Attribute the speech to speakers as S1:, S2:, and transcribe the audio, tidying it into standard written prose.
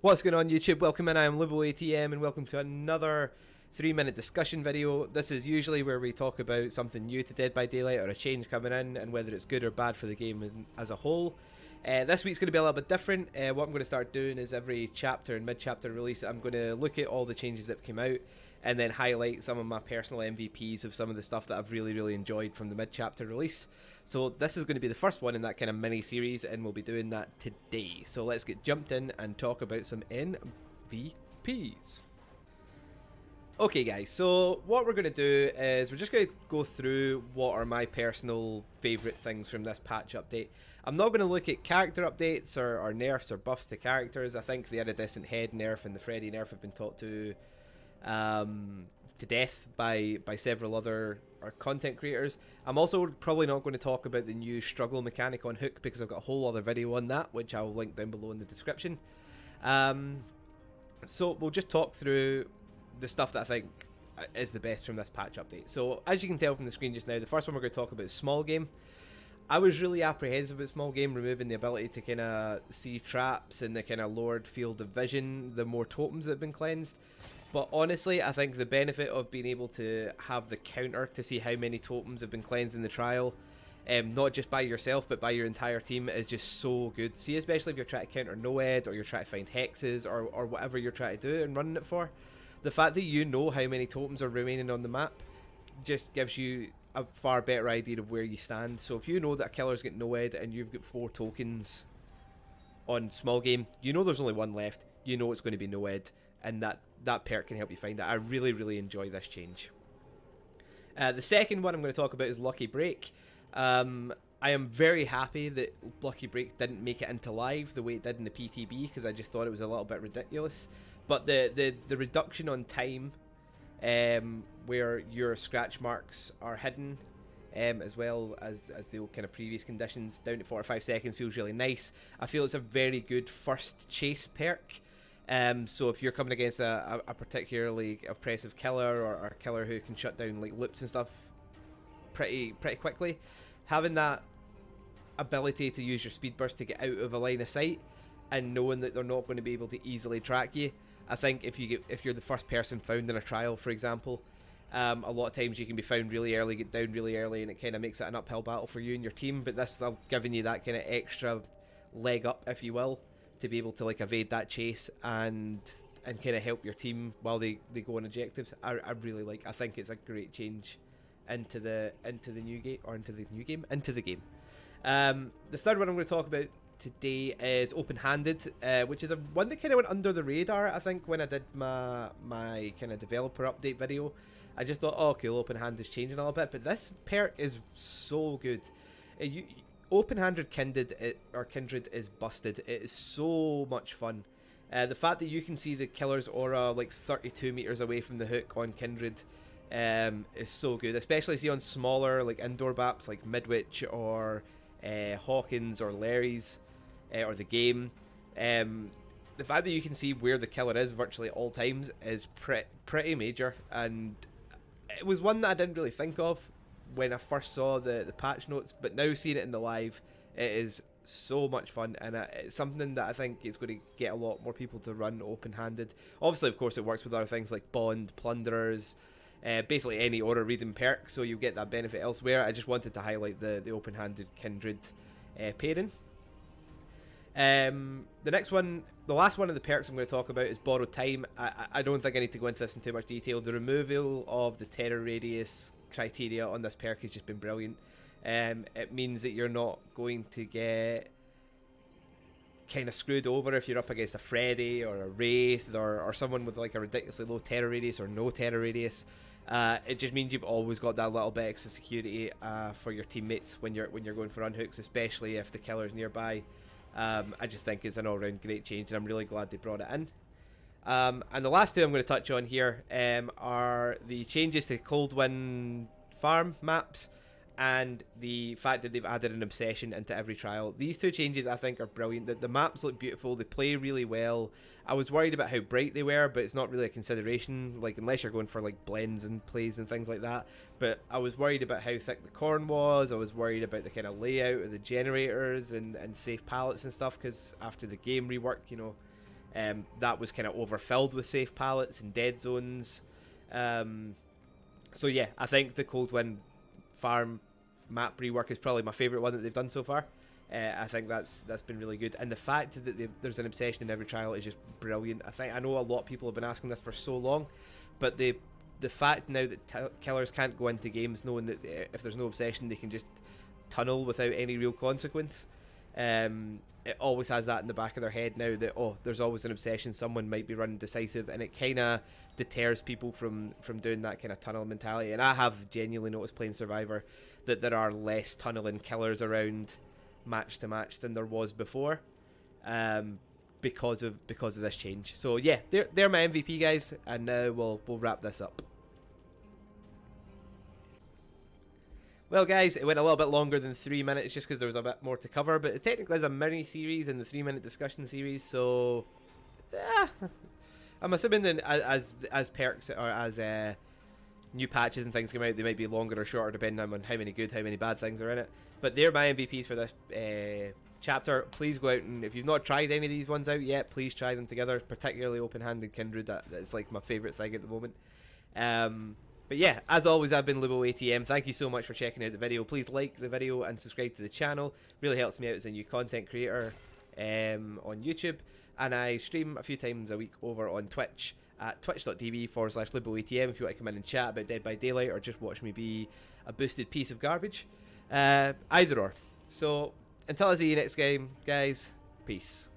S1: What's going on YouTube? Welcome in, I am LiboATM and welcome to another 3-minute discussion video. This is usually where we talk about something new to Dead by Daylight or a change coming in and whether it's good or bad for the game as a whole. This week's going to be a little bit different. What I'm going to start doing is every chapter and mid-chapter release I'm going to look at all the changes that came out and then highlight some of my personal MVPs of some of the stuff that I've really enjoyed from the mid-chapter release. So this is going to be the first one in that kind of mini-series and we'll be doing that today. So let's get jumped in and talk about some MVPs. Okay guys, so what we're going to do is we're just going to go through what are my personal favourite things from this patch update. I'm not going to look at character updates or nerfs or buffs to characters. I think the iridescent head nerf and the Freddy nerf have been taught to death by several other content creators. I'm also probably not going to talk about the new struggle mechanic on Hook because I've got a whole other video on that which I'll link down below in the description. So we'll just talk through the stuff that I think is the best from this patch update. So as you can tell from the screen just now, the first one we're going to talk about is small game. I was really apprehensive about small game removing the ability to kind of see traps and the kind of lowered field of vision, the more totems that have been cleansed. But honestly, I think the benefit of being able to have the counter to see how many totems have been cleansed in the trial, not just by yourself but by your entire team, is just so good. See, especially if you're trying to counter Noed or you're trying to find hexes or whatever you're trying to do and running it for. The fact that you know how many totems are remaining on the map just gives you a far better idea of where you stand. So if you know that a killer's got Noed and you've got 4 tokens on small game, you know there's only one left, you know it's going to be Noed, and that perk can help you find that. I really enjoy this change. The second one I'm going to talk about is Lucky Break. I am very happy that Lucky Break didn't make it into live the way it did in the PTB because I just thought it was a little bit ridiculous. But the reduction on time where your scratch marks are hidden as well as the kind of previous conditions down to 45 seconds feels really nice. I feel it's a very good first chase perk. So if you're coming against a particularly oppressive killer or a killer who can shut down like loops and stuff pretty quickly, having that ability to use your speed burst to get out of a line of sight and knowing that they're not going to be able to easily track you, I think if you're the first person found in a trial, for example, a lot of times you can be found really early, get down really early, and it kind of makes it an uphill battle for you and your team. But this is giving you that kind of extra leg up, if you will, to be able to like evade that chase and kind of help your team while they go on objectives. I think it's a great change into the new game into the game. The third one I'm going to talk about today is open-handed, which is one that kind of went under the radar. I think when I did my kind of developer update video, I just thought, oh cool, open-hand is changing a little bit, but this perk is so good. Open-handed kindred is busted. It is so much fun. The fact that you can see the killer's aura like 32 meters away from the hook on kindred is so good, especially see on smaller like indoor maps like Midwich or Hawkins or Larry's or the game. The fact that you can see where the killer is virtually at all times is pretty major, and it was one that I didn't really think of when I first saw the patch notes, but now seeing it in the live, it is so much fun, and it's something that I think is going to get a lot more people to run open-handed. Obviously, of course, it works with other things like Bond, Plunderers, basically any aura reading perk, so you get that benefit elsewhere. I just wanted to highlight the open-handed kindred pairing. The next one, the last one of the perks I'm going to talk about is borrowed time. I don't think I need to go into this in too much detail. The removal of the terror radius criteria on this perk has just been brilliant. It means that you're not going to get kind of screwed over if you're up against a Freddy or a Wraith or someone with like a ridiculously low terror radius or no terror radius. It just means you've always got that little bit extra security for your teammates when you're going for unhooks, especially if the killer's nearby. I just think it's an all-round great change, and I'm really glad they brought it in. And the last two I'm going to touch on here are the changes to Coldwind farm maps and the fact that they've added an obsession into every trial. These two changes I think are brilliant. The maps look beautiful, they play really well. I was worried about how bright they were, but it's not really a consideration, like unless you're going for like blends and plays and things like that. But I was worried about how thick the corn was, I was worried about the kind of layout of the generators and safe pallets and stuff, because after the game rework, you know, That was kind of overfilled with safe pallets and dead zones. So yeah, I think the Cold Wind farm map rework is probably my favourite one that they've done so far. I think that's been really good, and the fact that there's an obsession in every trial is just brilliant. I know a lot of people have been asking this for so long, but the fact now that killers can't go into games knowing that if there's no obsession they can just tunnel without any real consequence. It always has that in the back of their head now that, oh, there's always an obsession, someone might be running decisive, and it kind of deters people from doing that kind of tunnel mentality. And I have genuinely noticed playing Survivor that there are less tunneling killers around match to match than there was before, because of this change. So yeah, they're my MVP guys, and now we'll wrap this up. Well, guys, it went a little bit longer than 3 minutes just because there was a bit more to cover, but it technically is a mini series in the 3-minute discussion series, so I'm assuming that as perks or as new patches and things come out, they might be longer or shorter depending on how many good, how many bad things are in it. But they're my MVPs for this chapter. Please go out, and if you've not tried any of these ones out yet, please try them together, particularly Open-Handed Kindred. That's like my favourite thing at the moment. But yeah, as always, I've been LuboATM. Thank you so much for checking out the video. Please like the video and subscribe to the channel. Really helps me out as a new content creator on YouTube. And I stream a few times a week over on Twitch at twitch.tv/LuboATM if you want to come in and chat about Dead by Daylight or just watch me be a boosted piece of garbage. Either or. So, until I see you next game, guys, peace.